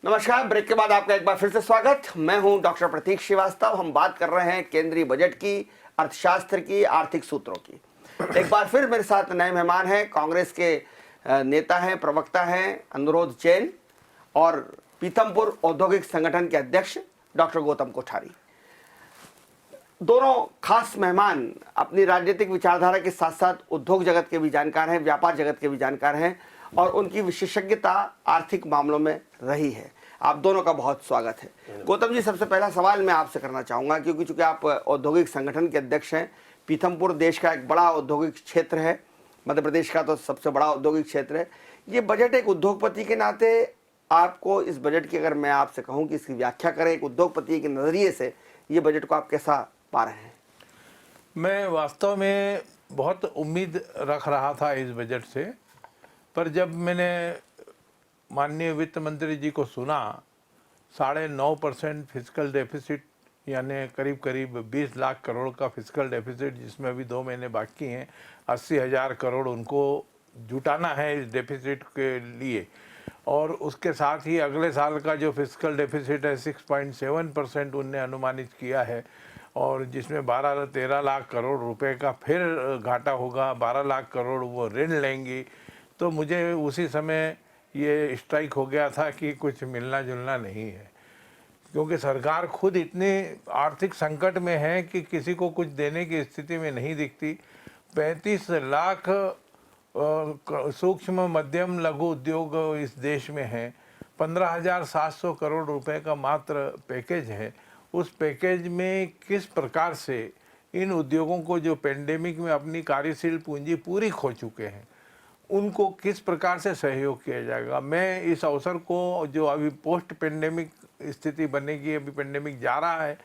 नमस्कार। ब्रेक के बाद आपका एक बार फिर से स्वागत। मैं हूं डॉक्टर प्रतीक श्रीवास्तव। हम बात कर रहे हैं केंद्रीय बजट की, अर्थशास्त्र की, आर्थिक सूत्रों की। एक बार फिर मेरे साथ नए मेहमान हैं, कांग्रेस के नेता हैं, प्रवक्ता हैं अनुरोध जैन और पीथमपुर औद्योगिक संगठन के अध्यक्ष डॉक्टर गौतम कोठारी। दोनों खास मेहमान अपनी राजनीतिक विचारधारा के साथ साथ उद्योग जगत के भी जानकार हैं, व्यापार जगत के भी जानकार हैं और उनकी विशेषज्ञता आर्थिक मामलों में रही है। आप दोनों का बहुत स्वागत है। गौतम जी, सबसे पहला सवाल मैं आपसे करना चाहूँगा, क्योंकि चूंकि आप औद्योगिक संगठन के अध्यक्ष हैं, पीथमपुर देश का एक बड़ा औद्योगिक क्षेत्र है, मध्य प्रदेश का तो सबसे बड़ा औद्योगिक क्षेत्र है। ये बजट एक उद्योगपति के नाते आपको इस बजट की अगर मैं आपसे कहूँ कि इसकी व्याख्या करें एक उद्योगपति के नज़रिए से, ये बजट को आप कैसा पा रहे हैं? मैं वास्तव में बहुत उम्मीद रख रहा था इस बजट से, पर जब मैंने माननीय वित्त मंत्री जी को सुना 9.5% फिजिकल डेफिसिट, यानी करीब करीब 20 लाख करोड़ का फिजिकल डेफिसिट, जिसमें अभी 2 महीने बाकी हैं, 80,000 करोड़ उनको जुटाना है इस डेफिसिट के लिए। और उसके साथ ही अगले साल का जो फिजिकल डेफिसिट है 6.7% उनने अनुमानित किया है, और जिसमें 12-13 लाख करोड़ रुपए का फिर घाटा होगा, 12 लाख करोड़ वो ऋण लेंगी। तो मुझे उसी समय ये स्ट्राइक हो गया था कि कुछ मिलना जुलना नहीं है, क्योंकि सरकार खुद इतनी आर्थिक संकट में है कि किसी को कुछ देने की स्थिति में नहीं दिखती। 35 लाख सूक्ष्म मध्यम लघु उद्योग इस देश में हैं। 15,700 करोड़ रुपए का मात्र पैकेज है। उस पैकेज में किस प्रकार से इन उद्योगों को जो पेंडेमिक में अपनी कार्यशील पूंजी पूरी खो चुके हैं, उनको किस प्रकार से सहयोग किया जाएगा। मैं इस अवसर को, जो अभी पोस्ट पेंडेमिक स्थिति बनेगी, अभी पेंडेमिक जा रहा है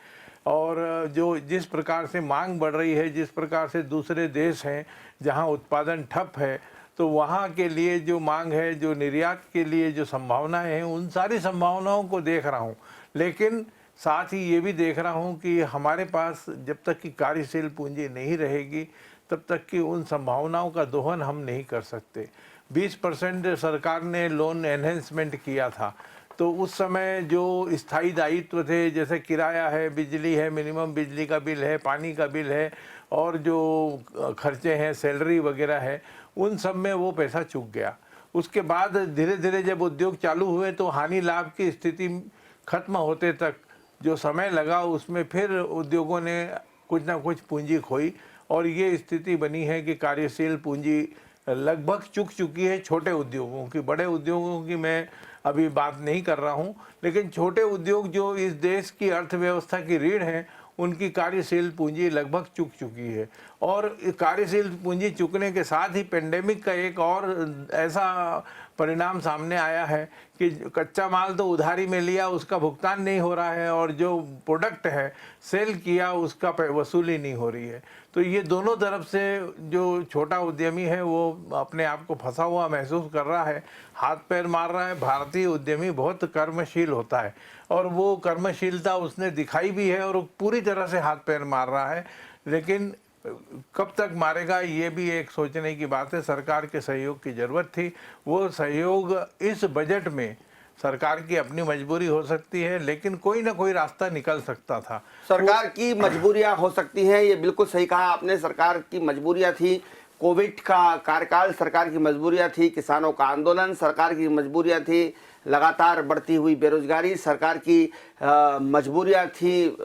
और जो जिस प्रकार से मांग बढ़ रही है, जिस प्रकार से दूसरे देश हैं जहां उत्पादन ठप है, तो वहां के लिए जो मांग है, जो निर्यात के लिए जो संभावनाएं हैं, उन सारी संभावनाओं को देख रहा हूं। लेकिन साथ ही ये भी देख रहा हूं कि हमारे पास जब तक कि कार्यशील पूंजी नहीं रहेगी, तब तक कि उन संभावनाओं का दोहन हम नहीं कर सकते। 20% सरकार ने लोन एनहेंसमेंट किया था, तो उस समय जो स्थायी दायित्व थे, जैसे किराया है, बिजली है, मिनिमम बिजली का बिल है, पानी का बिल है, और जो खर्चे हैं, सैलरी वगैरह है, उन सब में वो पैसा चूक गया। उसके बाद धीरे धीरे जब उद्योग चालू हुए तो हानि लाभ की स्थिति खत्म होते तक जो समय लगा, उसमें फिर उद्योगों ने कुछ ना कुछ पूंजी खोई और ये स्थिति बनी है कि कार्यशील पूंजी लगभग चुक चुकी है छोटे उद्योगों की। बड़े उद्योगों की मैं अभी बात नहीं कर रहा हूँ, लेकिन छोटे उद्योग जो इस देश की अर्थव्यवस्था की रीढ़ हैं, उनकी कार्यशील पूंजी लगभग चुक चुकी है। और कार्यशील पूंजी चुकने के साथ ही पेंडेमिक का एक और ऐसा परिणाम सामने आया है कि कच्चा माल तो उधारी में लिया, उसका भुगतान नहीं हो रहा है, और जो प्रोडक्ट है सेल किया, उसका वसूली नहीं हो रही है। तो ये दोनों तरफ से जो छोटा उद्यमी है वो अपने आप को फंसा हुआ महसूस कर रहा है, हाथ पैर मार रहा है। भारतीय उद्यमी बहुत कर्मशील होता है और वो कर्मशीलता उसने दिखाई भी है और वो पूरी तरह से हाथ पैर मार रहा है, लेकिन कब तक मारेगा ये भी एक सोचने की बात है। सरकार के सहयोग की ज़रूरत थी। वो सहयोग इस बजट में सरकार की अपनी मजबूरी हो सकती है, लेकिन कोई ना कोई रास्ता निकल सकता था। सरकार की मजबूरियां हो सकती हैं, ये बिल्कुल सही कहा आपने। सरकार की मजबूरियां थी, कोविड का कार्यकाल सरकार की मजबूरियां थी, किसानों का आंदोलन सरकार की मजबूरियां थी, लगातार बढ़ती हुई बेरोजगारी सरकार की मजबूरियां थी,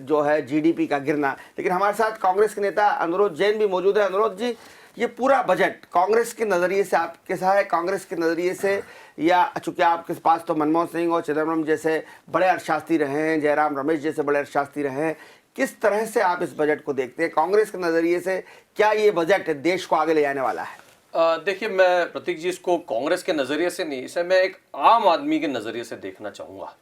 जो है जीडीपी का गिरना। लेकिन हमारे साथ कांग्रेस के नेता अनुरोध जैन भी मौजूद है। अनुरोध जी, ये पूरा बजट कांग्रेस के नज़रिए से आप कैसा है? कांग्रेस के नज़रिए से, या चूंकि आपके पास तो मनमोहन सिंह और चिदम्बरम जैसे बड़े अर्थशास्त्री रहे हैं, जयराम रमेश जैसे बड़े अर्थशास्त्री रहे हैं, किस तरह से आप इस बजट को देखते हैं? कांग्रेस के नज़रिए से क्या ये बजट देश को आगे ले जाने वाला है? देखिए, मैं प्रतीक जी इसको कांग्रेस के नज़रिए से नहीं, इसे मैं एक आम आदमी के नज़रिए से देखना चाहूँगा।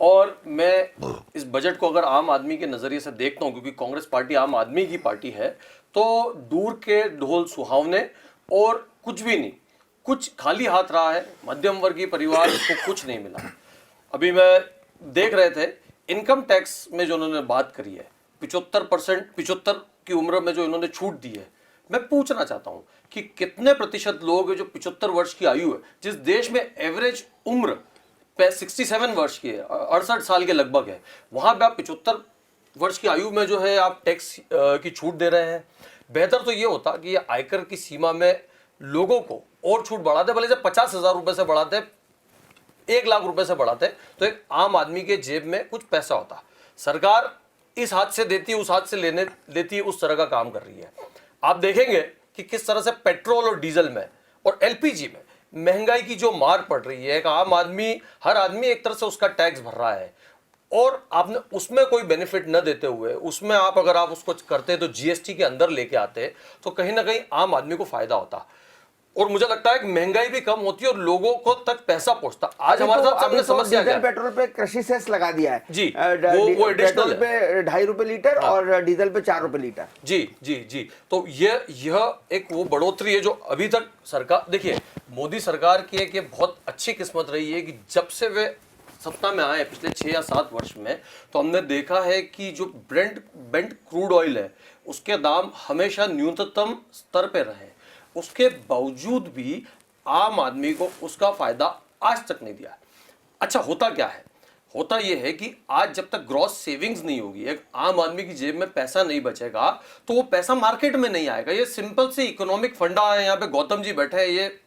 और मैं इस बजट को अगर आम आदमी के नज़रिए से देखता हूँ, क्योंकि कांग्रेस पार्टी आम आदमी की पार्टी है, तो दूर के ढोल सुहावने और कुछ भी नहीं, कुछ खाली हाथ रहा है। मध्यम वर्गीय परिवार को कुछ नहीं मिला। अभी मैं देख रहे थे इनकम टैक्स में जो उन्होंने बात करी है, 75% की उम्र में जो इन्होंने छूट दी है, मैं पूछना चाहता हूं कि कितने प्रतिशत लोग जो 75 वर्ष की आयु है, जिस देश में एवरेज उम्र 67 वर्ष की है, 68 साल के लगभग है, वहां पे आप 75 वर्ष की आयु में जो है आप टैक्स की छूट दे रहे हैं। बेहतर तो ये होता कि ये आयकर की सीमा में लोगों को और छूट बढ़ाते, भले से 50,000 रुपए से बढ़ाते, 1 लाख रुपए से बढ़ाते, तो एक आम आदमी के जेब में कुछ पैसा होता। सरकार इस हाथ से देती है, उस हाथ से लेने लेती है, उस तरह का काम कर रही है। आप देखेंगे कि किस तरह से पेट्रोल और डीजल में और एलपीजी में महंगाई की जो मार पड़ रही है, एक आम आदमी, हर आदमी एक तरह से उसका टैक्स भर रहा है, और आपने उसमें कोई बेनिफिट न देते हुए, उसमें आप अगर आप उसको करते तो जीएसटी के अंदर लेके आते, तो कहीं ना कहीं आम आदमी को फायदा होता, और मुझे लगता है कि महंगाई भी कम होती है और लोगों को तक पैसा पहुंचता। आज हमारे साथ सामने समस्या क्या है? पेट्रोल पे कृषि सेस लगा दिया है जी, वो पेट्रोल पे 2.5 रुपए लीटर और डीजल पे 4 रुपए लीटर। जी जी जी, तो यह एक वो बढ़ोतरी है जो अभी तक सरकार, देखिए मोदी सरकार की एक ये बहुत अच्छी किस्मत रही है कि जब से वे सत्ता में आए पिछले 6 या 7 वर्ष में, तो हमने देखा है कि जो ब्रेंट क्रूड ऑयल है उसके दाम हमेशा न्यूनतम स्तर पे रहे, उसके बावजूद भी आम आदमी को उसका फायदा आज तक नहीं दिया। अच्छा, होता क्या है? होता यह है कि आज जब तक ग्रॉस सेविंग्स नहीं होगी, एक आम आदमी की जेब में पैसा नहीं बचेगा, तो वो पैसा मार्केट में नहीं आएगा। ये सिंपल सी इकोनॉमिक फंडा है। यहाँ पे गौतम जी बैठे हैं, ये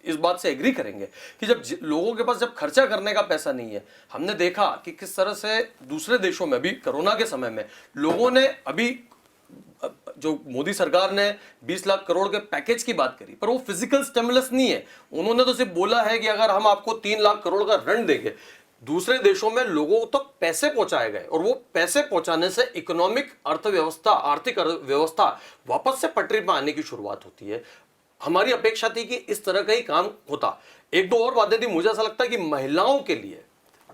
इस बात से एग्री करेंगे कि जब लोगों के पास जब खर्चा करने का पैसा नहीं है, हमने देखा कि किस तरह से दूसरे देशों में भी कोरोना के समय में लोगों ने, अभी जो मोदी सरकार ने 20 लाख करोड़ के पैकेज की बात करी, पर वो फिजिकल स्टिमुलस नहीं है। उन्होंने तो सिर्फ बोला है कि अगर हम आपको 3 लाख करोड़ का ऋण देंगे, दूसरे देशों में लोगों तक तो पैसे पहुंचाए गए, और वो पैसे पहुंचाने से इकोनॉमिक अर्थव्यवस्था, आर्थिक अर्थव्यवस्था वापस से पटरी पर आने की शुरुआत होती है। हमारी अपेक्षा थी कि इस तरह का ही काम होता। एक दो और बातें थी, मुझे ऐसा लगता है कि महिलाओं के लिए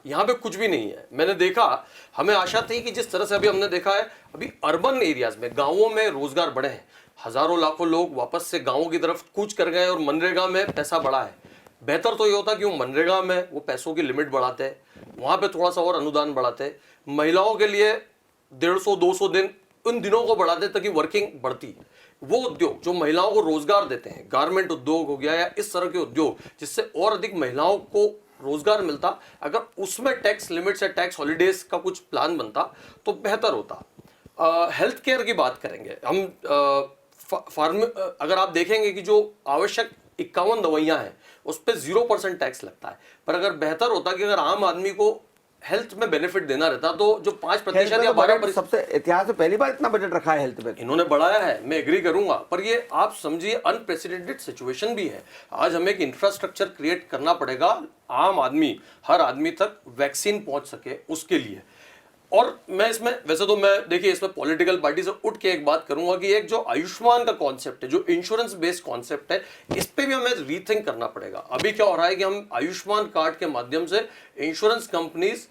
यहां पे कुछ भी नहीं है। मैंने देखा, हमें आशा थी कि जिस तरह से अभी हमने देखा है, अभी अर्बन एरियाज में, गांवों में रोजगार बढ़े हैं, हजारों लाखों लोग वापस से गांवों की तरफ कूच कर गए और मनरेगा में पैसा बढ़ा है। बेहतर तो ये होता कि वो मनरेगा में वो पैसों की लिमिट बढ़ाते, वहां पे थोड़ा सा और अनुदान बढ़ाते, महिलाओं के लिए 150-200 दिन उन दिनों को बढ़ाते ताकि वर्किंग बढ़ती। वो उद्योग जो महिलाओं को रोजगार देते हैं, गारमेंट उद्योग हो गया या इस तरह के उद्योग जिससे और अधिक महिलाओं को रोजगार मिलता, अगर उसमें टैक्स लिमिट्स या टैक्स हॉलीडेज का कुछ प्लान बनता तो बेहतर होता। हेल्थ केयर की बात करेंगे हम, अगर आप देखेंगे कि जो आवश्यक 51 दवाइयां हैं उस पर 0% टैक्स लगता है, पर अगर बेहतर होता कि अगर आम आदमी को हेल्थ में बेनिफिट देना रहता तो जो 5% या 12%, सबसे इतिहास में पहली बार इतना बजट रखा है हेल्थ में, इन्होंने बढ़ाया है, मैं एग्री करूंगा, पर ये आप समझिए अनप्रेसिडेंटेड सिचुएशन भी है। आज हमें एक इंफ्रास्ट्रक्चर क्रिएट करना पड़ेगा, आम आदमी, हर आदमी तक वैक्सीन पहुंच सके उसके लिए। और मैं इसमें, वैसे तो मैं देखिए इसमें पॉलिटिकल पार्टी से उठ के एक बात करूंगा कि एक जो आयुष्मान का कॉन्सेप्ट है, जो इंश्योरेंस बेस्ड कॉन्सेप्ट है, इस पे भी हमें रीथिंक करना पड़ेगा। अभी क्या हो रहा है कि हम आयुष्मान कार्ड के माध्यम से इंश्योरेंस कंपनीज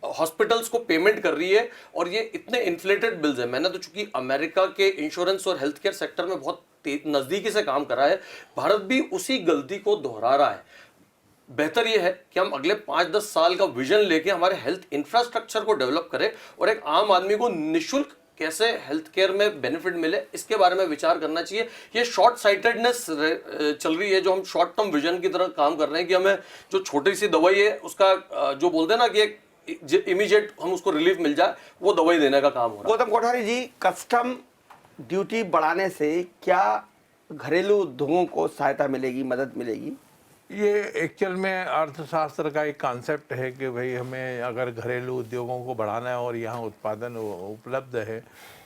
हॉस्पिटल्स को पेमेंट कर रही है, और ये इतने इन्फ्लेटेड बिल्स है। मैंने तो चूंकि अमेरिका के इंश्योरेंस और हेल्थ केयर सेक्टर में बहुत नजदीकी से काम करा है, भारत भी उसी गलती को दोहरा रहा है। बेहतर यह है कि हम अगले 5-10 साल का विजन लेके हमारे हेल्थ इंफ्रास्ट्रक्चर को डेवलप करें, और एक आम आदमी को निःशुल्क कैसे हेल्थ केयर में बेनिफिट मिले इसके बारे में विचार करना चाहिए। ये शॉर्ट साइटेडनेस चल रही है, जो हम शॉर्ट टर्म विजन की तरह काम कर रहे हैं कि हमें जो छोटी सी दवाई है उसका जो बोलते हैं ना कि एक इमीडिएट हम उसको रिलीफ मिल जाए, वो दवाई देने का काम हो रहा है। गौतम कोठारी जी, कस्टम ड्यूटी बढ़ाने से क्या घरेलू उद्योगों को सहायता मिलेगी, मदद मिलेगी? ये एक्चुअल में अर्थशास्त्र का एक कॉन्सेप्ट है कि भाई हमें अगर घरेलू उद्योगों को बढ़ाना है और यहाँ उत्पादन उपलब्ध है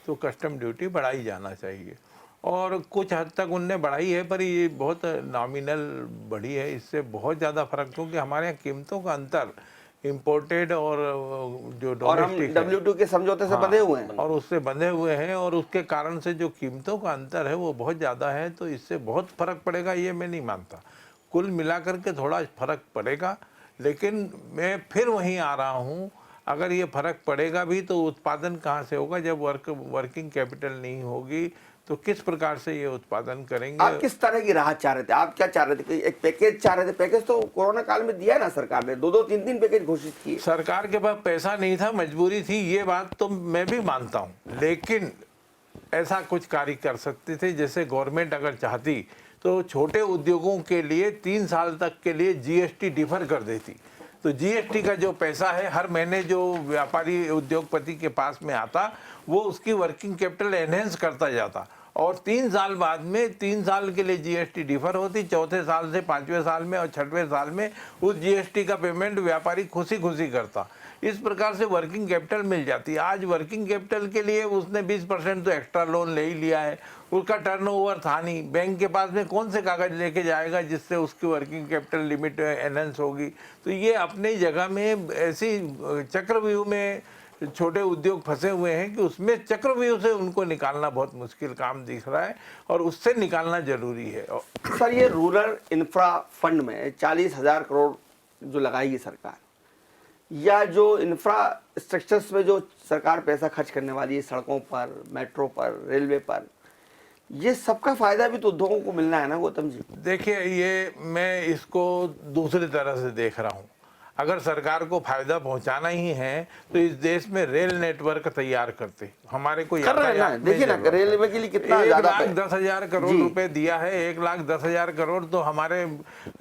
तो कस्टम ड्यूटी बढ़ाई जाना चाहिए, और कुछ हद तक उनने बढ़ाई है, पर ये बहुत नॉमिनल बढ़ी है। इससे बहुत ज़्यादा फर्क, क्योंकि हमारे यहाँ कीमतों का अंतर इम्पोर्टेड और जो डोमेस्टिक WTO के समझौते से बंधे हुए हैं, और उससे बंधे हुए हैं, और उसके कारण से जो कीमतों का अंतर है वो बहुत ज़्यादा है, तो इससे बहुत फर्क पड़ेगा ये मैं नहीं मानता। कुल मिलाकर के थोड़ा फर्क पड़ेगा, लेकिन मैं फिर वहीं आ रहा हूँ, अगर ये फर्क पड़ेगा भी तो उत्पादन कहाँ से होगा? जब वर्किंग कैपिटल नहीं होगी तो किस प्रकार से ये उत्पादन करेंगे? आप किस तरह की राहत चाह रहे थे? आप क्या चाह रहे थे? एक पैकेज चाह रहे थे? पैकेज तो कोरोना काल में दिया ना सरकार ने, 2-2, 3-3 पैकेज घोषित किए। सरकार के पास पैसा नहीं था, मजबूरी थी, ये बात तो मैं भी मानता हूँ, लेकिन ऐसा कुछ कार्य कर सकते थे। जैसे गवर्नमेंट अगर चाहती तो छोटे उद्योगों के लिए 3 साल तक के लिए जीएसटी डिफर कर देती। तो जीएसटी का जो पैसा है हर महीने जो व्यापारी उद्योगपति के पास में आता, वो उसकी वर्किंग कैपिटल एनहेंस करता जाता, और 3 साल बाद में 3 साल के लिए जीएसटी डिफर होती, चौथे साल से 5वें साल में और 6वें साल में उस जीएसटी का पेमेंट व्यापारी खुशी खुशी करता। इस प्रकार से वर्किंग कैपिटल मिल जाती। आज वर्किंग कैपिटल के लिए उसने 20% तो एक्स्ट्रा लोन ले ही लिया है, उसका टर्नओवर था नहीं, बैंक के पास में कौन से कागज लेके जाएगा जिससे उसकी वर्किंग कैपिटल लिमिट एनहेंस होगी। तो ये अपनी जगह में ऐसी चक्रव्यूह में छोटे उद्योग फंसे हुए हैं कि उसमें चक्रव्यूह से उनको निकालना बहुत मुश्किल काम दिख रहा है, और उससे निकालना जरूरी है। सर, ये रूरल इंफ्रा फंड में 40,000 करोड़ जो लगाएगी सरकार, या जो इंफ्रास्ट्रक्चर्स में जो सरकार पैसा खर्च करने वाली है, सड़कों पर, मेट्रो पर, रेलवे पर, ये सबका फायदा भी तो उद्योगों को मिलना है ना गौतम जी। देखिए, ये मैं इसको दूसरी तरह से देख रहा हूँ। अगर सरकार को फायदा पहुंचाना ही है तो इस देश में रेल नेटवर्क तैयार करते। हमारे को कर रहे हैं ना, देखिए ना रेलवे के लिए कितना ज्यादा 1,10,000 करोड़ रुपए दिया है। 1,10,000 करोड़ तो हमारे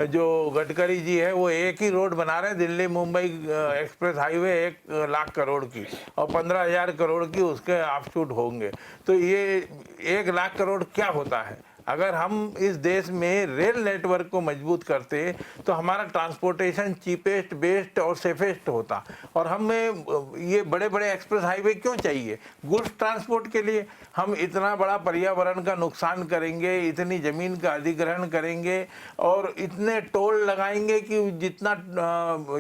जो गडकरी जी है वो एक ही रोड बना रहे हैं, दिल्ली मुंबई एक्सप्रेस हाईवे 1,00,000 करोड़ की, और 15,000 करोड़ की उसके ऑफशूट होंगे। तो ये 1,00,000 करोड़ क्या होता है? अगर हम इस देश में रेल नेटवर्क को मजबूत करते तो हमारा ट्रांसपोर्टेशन चीपेस्ट, बेस्ट और सेफेस्ट होता। और हमें ये बड़े बड़े एक्सप्रेस हाईवे क्यों चाहिए? गुड्स ट्रांसपोर्ट के लिए। हम इतना बड़ा पर्यावरण का नुकसान करेंगे, इतनी ज़मीन का अधिग्रहण करेंगे और इतने टोल लगाएंगे कि जितना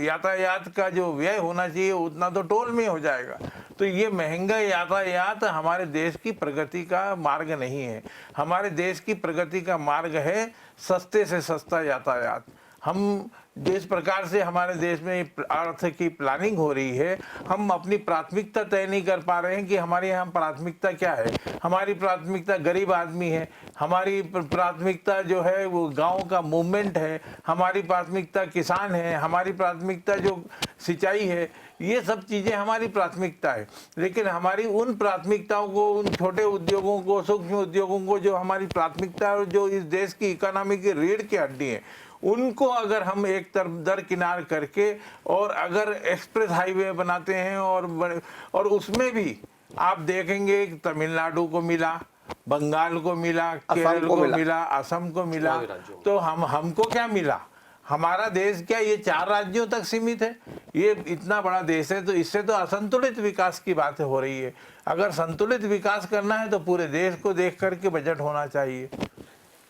यातायात का जो व्यय होना चाहिए उतना तो टोल में हो जाएगा। तो ये महंगा यातायात हमारे देश की प्रगति का मार्ग नहीं है। हमारे देश की प्रगति का मार्ग है सस्ते से सस्ता यातायात। हम जिस प्रकार से हमारे देश में अर्थ की प्लानिंग हो रही है, हम अपनी प्राथमिकता तय नहीं कर पा रहे हैं कि हमारे यहाँ प्राथमिकता क्या है। हमारी प्राथमिकता गरीब आदमी है, हमारी प्राथमिकता जो है वो गांव का मूवमेंट है, हमारी प्राथमिकता किसान है, हमारी प्राथमिकता जो सिंचाई है, ये सब चीज़ें हमारी प्राथमिकता है। लेकिन हमारी उन प्राथमिकताओं को, उन छोटे उद्योगों को, सूक्ष्म उद्योगों को जो हमारी प्राथमिकता है और जो इस देश की इकोनॉमी की रीढ़ की हड्डी है, उनको अगर हम एक तरफ दरकिनार करके और अगर एक्सप्रेस हाईवे बनाते हैं और उसमें भी आप देखेंगे तमिलनाडु को मिला, बंगाल को मिला, केरल को मिला, असम को मिला, तो हमको क्या मिला? हमारा देश क्या ये 4 राज्यों तक सीमित है? ये इतना बड़ा देश है, तो इससे तो असंतुलित विकास की बात हो रही है। अगर संतुलित विकास करना है तो पूरे देश को देख करके बजट होना चाहिए।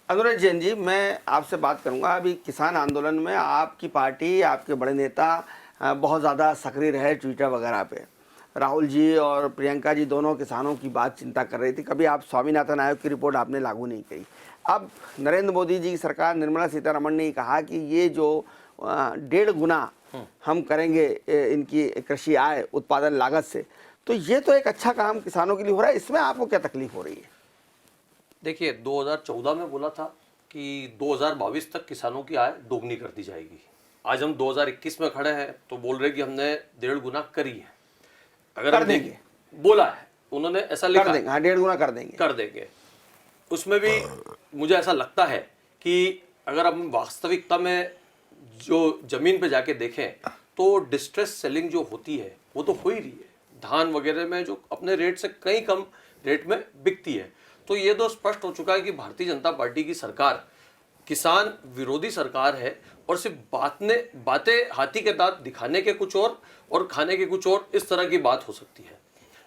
अनुराग जैन जी, मैं आपसे बात करूंगा। अभी किसान आंदोलन में आपकी पार्टी, आपके बड़े नेता बहुत ज़्यादा सक्रिय रहे ट्विटर वगैरह पे। राहुल जी और प्रियंका जी दोनों किसानों की बात चिंता कर रही थी। कभी आप स्वामीनाथन आयोग की रिपोर्ट आपने लागू नहीं की। अब नरेंद्र मोदी जी की सरकार, निर्मला सीतारमण ने कहा कि ये जो 1.5 गुना हम करेंगे इनकी कृषि आय उत्पादन लागत से, तो ये तो एक अच्छा काम किसानों के लिए हो रहा है। इसमें आपको क्या तकलीफ हो रही है? देखिए, 2014 में बोला था कि 2022 तक किसानों की आय दोगुनी कर दी जाएगी। आज हम 2021 में खड़े हैं तो बोल रहे कि हमने 1.5 गुना करी है। अगर कर देंगे, बोला है उन्होंने, ऐसा लिखा कर देंगे, हाँ 1.5 गुना कर देंगे। उसमें भी मुझे ऐसा लगता है कि अगर हम वास्तविकता में जो जमीन पे जाके देखें तो डिस्ट्रेस सेलिंग जो होती है वो तो हो ही रही है। धान वगैरह में जो अपने रेट से कहीं कम रेट में बिकती है। तो ये तो स्पष्ट हो चुका है कि भारतीय जनता पार्टी की सरकार किसान विरोधी सरकार है, और सिर्फ बातें हाथी के दांत दिखाने के कुछ और खाने के कुछ और, इस तरह की बात हो सकती है।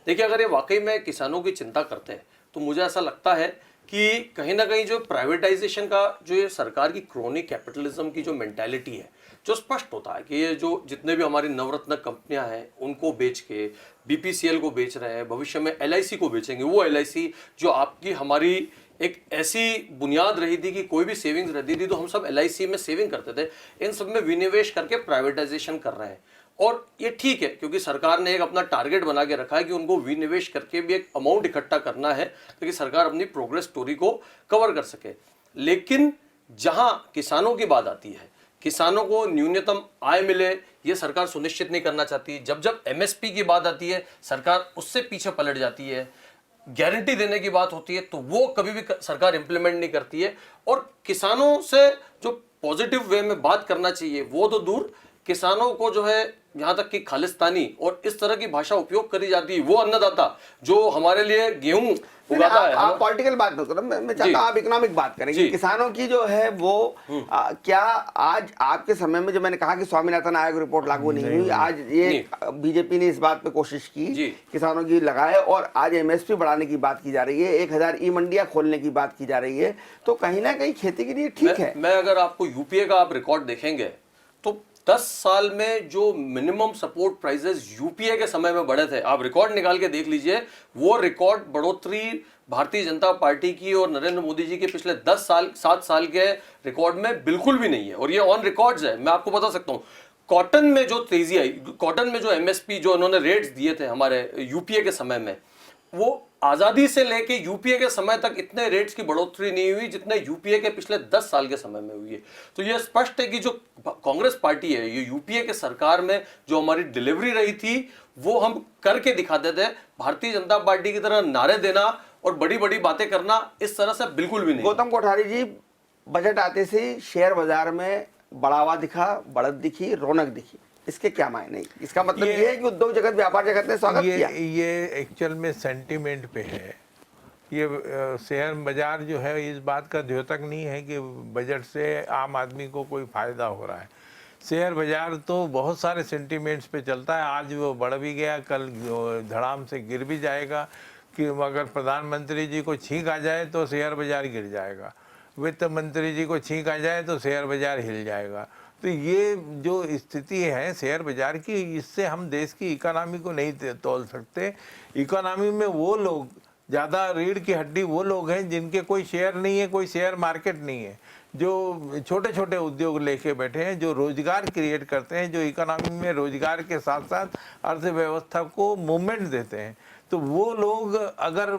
देखिए, अगर ये वाकई में किसानों की चिंता करते हैं तो मुझे ऐसा लगता है कि कहीं ना कहीं जो प्राइवेटाइजेशन का जो ये सरकार की क्रोनिक कैपिटलिज्म की जो मेंटालिटी है, जो स्पष्ट होता है कि ये जो जितने भी हमारी नवरत्न कंपनियां हैं उनको बेच के बीपीसीएल को बेच रहे हैं, भविष्य में एलआईसी को बेचेंगे। वो एलआईसी जो आपकी हमारी एक ऐसी बुनियाद रही थी कि कोई भी सेविंग्स रहती थी तो हम सब एलआईसी में सेविंग करते थे, इन सब में विनिवेश करके प्राइवेटाइजेशन कर रहे हैं। और ये ठीक है क्योंकि सरकार ने एक अपना टारगेट बना के रखा है कि उनको विनिवेश करके भी एक अमाउंट इकट्ठा करना है ताकि सरकार अपनी प्रोग्रेस स्टोरी को कवर कर सके। लेकिन जहां किसानों की बात आती है, किसानों को न्यूनतम आय मिले ये सरकार सुनिश्चित नहीं करना चाहती। जब जब एमएसपी की बात आती है सरकार उससे पीछे पलट जाती है। गारंटी देने की बात होती है तो वो कभी भी सरकार इंप्लीमेंट नहीं करती है। और किसानों से जो पॉजिटिव वे में बात करना चाहिए वो तो दूर, किसानों को जो है यहां तक कि खालिस्तानी और इस तरह की भाषा उपयोग करी जाती है, वो अन्नदाता जो हमारे लिए गेहूं उगाता है। आप पॉलिटिकल बात मत करो, मैं चाहता हूं आप इकोनॉमिक बात करें कि किसानों की जो है वो क्या आज आपके समय में, जो मैंने कहा कि स्वामीनाथन आयोग रिपोर्ट लागू नहीं हुई, आज ये बीजेपी ने इस बात पे कोशिश की किसानों की लगाए और आज एमएसपी बढ़ाने की बात की जा रही है, 1000 ई मंडियां खोलने की बात की जा रही है, तो कहीं ना कहीं खेती के लिए ठीक है। मैं अगर आपको यूपीए का आप रिकॉर्ड देखेंगे तो 10 साल में जो मिनिमम सपोर्ट प्राइसेस यूपीए के समय में बढ़े थे, आप रिकॉर्ड निकाल के देख लीजिए, वो रिकॉर्ड बढ़ोतरी भारतीय जनता पार्टी की और नरेंद्र मोदी जी के पिछले 7 साल के रिकॉर्ड में बिल्कुल भी नहीं है। और ये ऑन रिकॉर्ड्स है, मैं आपको बता सकता हूं। कॉटन में जो तेजी आई, कॉटन में जो एमएसपी जो उन्होंने रेट्स दिए थे हमारे यूपीए के समय में, वो आजादी से लेके यूपीए के समय तक इतने रेट्स की बढ़ोतरी नहीं हुई जितने यूपीए के पिछले 10 साल के समय में हुई है। तो ये स्पष्ट है कि जो कांग्रेस पार्टी है, ये यूपीए के सरकार में जो हमारी डिलीवरी रही थी वो हम करके दिखाते थे। भारतीय जनता पार्टी की तरह नारे देना और बड़ी बड़ी बातें करना इस तरह से बिल्कुल भी नहीं। गौतम कोठारी जी, बजट आते से शेयर बाजार में बढ़ावा दिखा, बढ़त दिखी, रौनक दिखी, इसके क्या मायने? इसका मतलब ये है कि उद्योग जगत, व्यापार जगत ने स्वागत किया। ये एक्चुअल में सेंटीमेंट पे है। ये शेयर बाजार जो है इस बात का द्योतक नहीं है कि बजट से आम आदमी को कोई फायदा हो रहा है। शेयर बाजार तो बहुत सारे सेंटीमेंट्स पे चलता है। आज वो बढ़ भी गया, कल धड़ाम से गिर भी जाएगा। कि अगर प्रधानमंत्री जी को छींक आ जाए तो शेयर बाजार गिर जाएगा, वित्त मंत्री जी को छींक आ जाए तो शेयर बाजार हिल जाएगा। तो ये जो स्थिति है शेयर बाजार की, इससे हम देश की इकोनॉमी को नहीं तोल सकते। इकोनॉमी में वो लोग ज़्यादा रीढ़ की हड्डी वो लोग हैं जिनके कोई शेयर नहीं है, कोई शेयर मार्केट नहीं है, जो छोटे छोटे उद्योग लेके बैठे हैं, जो रोजगार क्रिएट करते हैं, जो इकोनॉमी में रोजगार के साथ साथ अर्थव्यवस्था को मूवमेंट देते हैं। तो वो लोग अगर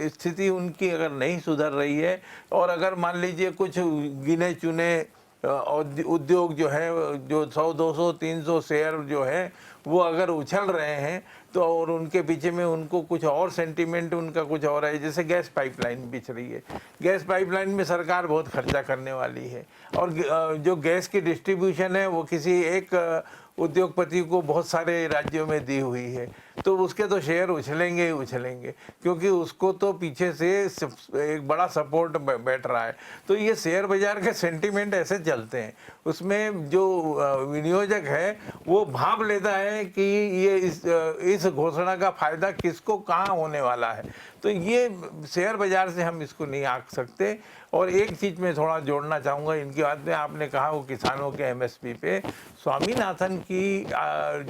स्थिति उनकी अगर नहीं सुधर रही है और अगर मान लीजिए कुछ गिने चुने उद्योग जो है, जो 100, 200, 300 शेयर जो है वो अगर उछल रहे हैं तो, और उनके पीछे में उनको कुछ और सेंटीमेंट उनका कुछ और है। जैसे गैस पाइपलाइन बिछ रही है, गैस पाइपलाइन में सरकार बहुत खर्चा करने वाली है और जो गैस की डिस्ट्रीब्यूशन है वो किसी एक उद्योगपति को बहुत सारे राज्यों में दी हुई है, तो उसके तो शेयर उछलेंगे ही उछलेंगे, क्योंकि उसको तो पीछे से एक बड़ा सपोर्ट बैठ रहा है। तो ये शेयर बाजार के सेंटीमेंट ऐसे चलते हैं, उसमें जो विनियोजक है वो भाप लेता है कि ये इस घोषणा का फायदा किसको कहाँ होने वाला है। तो ये शेयर बाजार से हम इसको नहीं आंक सकते। और एक चीज़ में थोड़ा जोड़ना चाहूँगा इनकी बात में, आपने कहा वो किसानों के एमएसपी पे, स्वामीनाथन की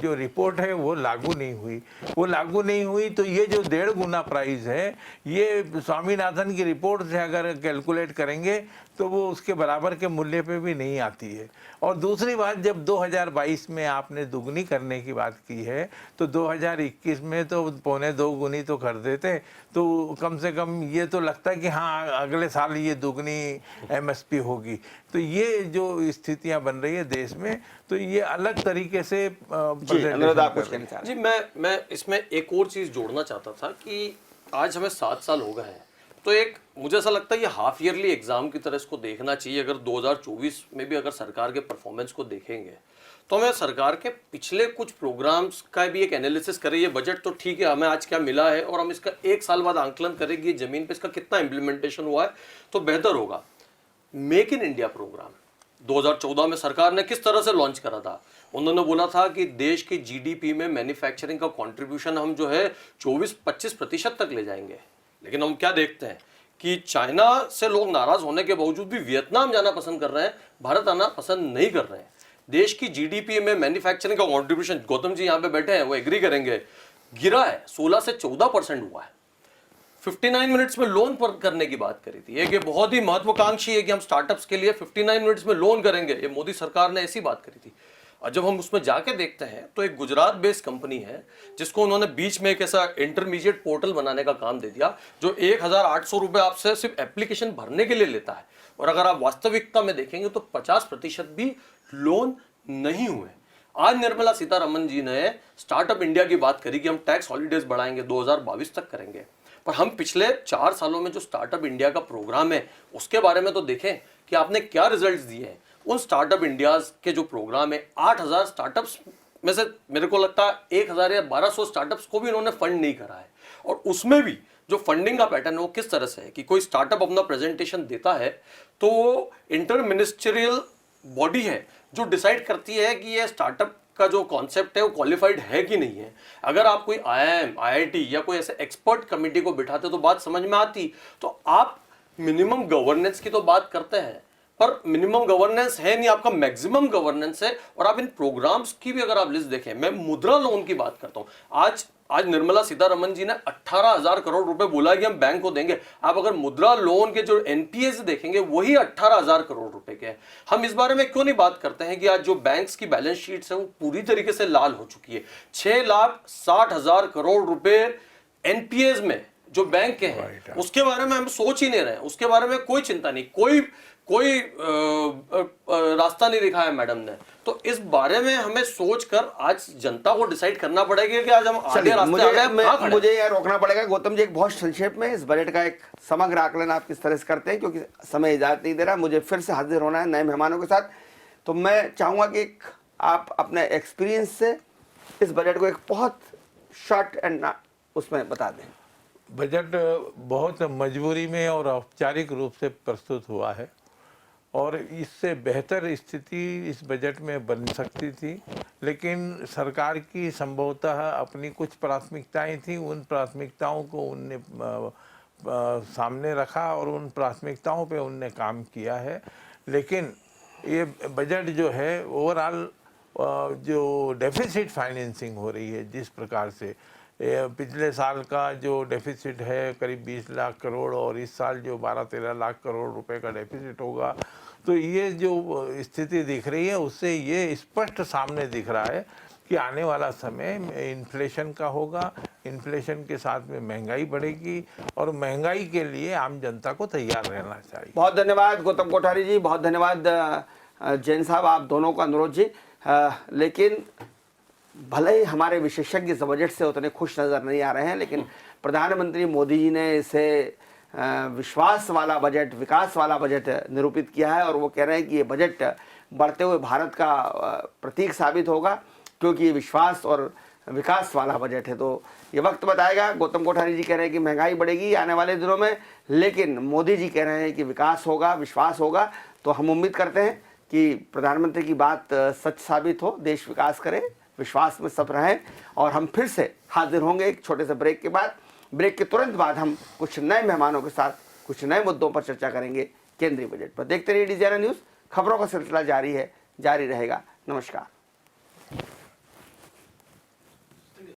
जो रिपोर्ट है वो लागू नहीं हुई। वो लागू नहीं हुई तो ये जो 1.5 गुना प्राइस है, ये स्वामीनाथन की रिपोर्ट से अगर कैलकुलेट करेंगे तो वो उसके बराबर के मूल्य पे भी नहीं आती है। और दूसरी बात, जब 2022 में आपने दुगनी करने की बात की है तो 2021 में तो 1.25 गुनी तो कर देते, तो कम से कम ये तो लगता है कि हाँ अगले साल ये दुगनी एमएसपी होगी। तो ये जो स्थितियां बन रही है देश में, तो ये अलग तरीके से जी, मैं इसमें एक और चीज़ जोड़ना चाहता था कि आज हमें 7 साल हो गए हैं, तो एक मुझे ऐसा लगता है ये हाफ ईयरली एग्जाम की तरह इसको देखना चाहिए। अगर 2024 में भी अगर सरकार के परफॉर्मेंस को देखेंगे तो हमें सरकार के पिछले कुछ प्रोग्राम्स का भी एक एनालिसिस करें। ये बजट तो ठीक है, हमें आज क्या मिला है, और हम इसका 1 साल बाद आंकलन करेंगे जमीन पे इसका कितना इंप्लीमेंटेशन हुआ है तो बेहतर होगा। मेक इन इंडिया प्रोग्राम 2014 में सरकार ने किस तरह से लॉन्च करा था? उन्होंने बोला था कि देश की जीडीपी में मैन्युफैक्चरिंग का कंट्रीब्यूशन हम जो है 24-25% तक ले जाएंगे। लेकिन हम क्या देखते हैं कि चाइना से लोग नाराज होने के बावजूद भी वियतनाम जाना पसंद कर रहे हैं, भारत आना पसंद नहीं कर रहे हैं। देश की जीडीपी में मैन्युफैक्चरिंग का कंट्रीब्यूशन, गौतम जी यहाँ पे बैठे हैं वो एग्री करेंगे, गिरा है, 16 से 14% हुआ है। 59 मिनट्स में लोन पर करने की बात करी थी, ये बहुत ही महत्वाकांक्षी है कि हम स्टार्टअप्स के लिए 59 मिनट्स में लोन करेंगे, ये मोदी सरकार ने ऐसी बात करी थी। और जब हम उसमें जाके देखते हैं तो एक गुजरात बेस्ड कंपनी है जिसको उन्होंने बीच में एक ऐसा इंटरमीडिएट पोर्टल बनाने का काम दे दिया जो 1800 रुपये आपसे सिर्फ एप्लीकेशन भरने के लिए लेता है। और अगर आप वास्तविकता में देखेंगे तो 50% भी लोन नहीं हुए। आज निर्मला सीतारमण जी ने स्टार्टअप इंडिया की बात करी कि हम टैक्स हॉलीडेज बढ़ाएंगे, 2022 तक करेंगे। पर हम पिछले 4 सालों में जो स्टार्टअप इंडिया का प्रोग्राम है उसके बारे में तो देखें कि आपने क्या रिजल्ट्स दिए हैं। उन स्टार्टअप इंडिया के जो प्रोग्राम है 8000 स्टार्टअप्स में से मेरे को लगता है 1000 या 1200 स्टार्टअप्स को भी इन्होंने फंड नहीं करा है। और उसमें भी जो फंडिंग का पैटर्न है वो किस तरह से है कि कोई स्टार्टअप अपना प्रेजेंटेशन देता है तो इंटर मिनिस्ट्रियल बॉडी है जो डिसाइड करती है कि ये स्टार्टअप का जो कॉन्सेप्ट है वो क्वालिफाइड है कि नहीं है। अगर आप कोई IIM, IIT या कोई ऐसे एक्सपर्ट कमेटी को बिठाते तो बात समझ में आती। तो आप मिनिमम गवर्नेंस की तो बात करते हैं पर मिनिमम गवर्नेंस है नहीं, आपका मैक्सिमम गवर्नेंस है। और आप इन प्रोग्राम्स की भी अगर आप लिस्ट देखें, मैं मुद्रा लोन की बात करता हूं। आज निर्मला सीतारमण जी ने 18,000 करोड़ रुपए बोला है कि हम बैंक को देंगे। आप अगर मुद्रा लोन के जो NPAs देखेंगे वही 18,000 करोड़ रुपए के हैं। हम इस बारे में क्यों नहीं बात करते हैं कि आज जो बैंक्स की बैलेंस शीट्स है वो पूरी तरीके से लाल हो चुकी है। 6,60,000 करोड़ रुपए NPAs में जो बैंक के हैं उसके बारे में हम सोच ही नहीं रहे हैं। उसके बारे में कोई चिंता नहीं, कोई रास्ता नहीं दिखाया मैडम ने। तो इस बारे में हमें सोचकर आज जनता को डिसाइड करना पड़ेगा कि आज हम आगे रास्ते आ गए। मुझे यह रोकना पड़ेगा गौतम जी, एक बहुत संक्षेप में इस बजट का एक समग्र आकलन आप किस तरह से करते हैं, क्योंकि समय इजाजत नहीं दे रहा, मुझे फिर से हाजिर होना है नए मेहमानों के साथ। तो मैं चाहूंगा कि आप अपने एक्सपीरियंस से इस बजट को एक बहुत शॉर्ट एंड उसमें बता दें। बजट बहुत मजबूरी में और औपचारिक रूप से प्रस्तुत हुआ है और इससे बेहतर स्थिति इस बजट में बन सकती थी, लेकिन सरकार की संभवतः अपनी कुछ प्राथमिकताएं थी, उन प्राथमिकताओं को उनने सामने रखा और उन प्राथमिकताओं पे उनने काम किया है। लेकिन ये बजट जो है ओवरऑल जो डेफिसिट फाइनेंसिंग हो रही है, जिस प्रकार से पिछले साल का जो डेफिसिट है करीब 20 लाख करोड़ और इस साल जो 12-13 लाख करोड़ रुपए का डेफिसिट होगा, तो ये जो स्थिति दिख रही है उससे ये स्पष्ट सामने दिख रहा है कि आने वाला समय इन्फ्लेशन का होगा, इन्फ्लेशन के साथ में महंगाई बढ़ेगी और महंगाई के लिए आम जनता को तैयार रहना चाहिए। बहुत धन्यवाद गौतम कोठारी जी, बहुत धन्यवाद जैन साहब, आप दोनों का अनुरोध जी। लेकिन भले ही हमारे विशेषज्ञ इस बजट से उतने खुश नज़र नहीं आ रहे हैं, लेकिन प्रधानमंत्री मोदी जी ने इसे विश्वास वाला बजट, विकास वाला बजट निरूपित किया है और वो कह रहे हैं कि ये बजट बढ़ते हुए भारत का प्रतीक साबित होगा, क्योंकि ये विश्वास और विकास वाला बजट है। तो ये वक्त बताएगा। गौतम कोठारी जी कह रहे हैं कि महंगाई बढ़ेगी आने वाले दिनों में, लेकिन मोदी जी कह रहे हैं कि विकास होगा, विश्वास होगा। तो हम उम्मीद करते हैं कि प्रधानमंत्री की बात सच साबित हो, देश विकास करे, विश्वास में सब रहें। और हम फिर से हाजिर होंगे एक छोटे से ब्रेक के बाद। ब्रेक के तुरंत बाद हम कुछ नए मेहमानों के साथ कुछ नए मुद्दों पर चर्चा करेंगे केंद्रीय बजट पर। देखते रहिए डीजीआरएन न्यूज़, खबरों का सिलसिला जारी है, जारी रहेगा। नमस्कार।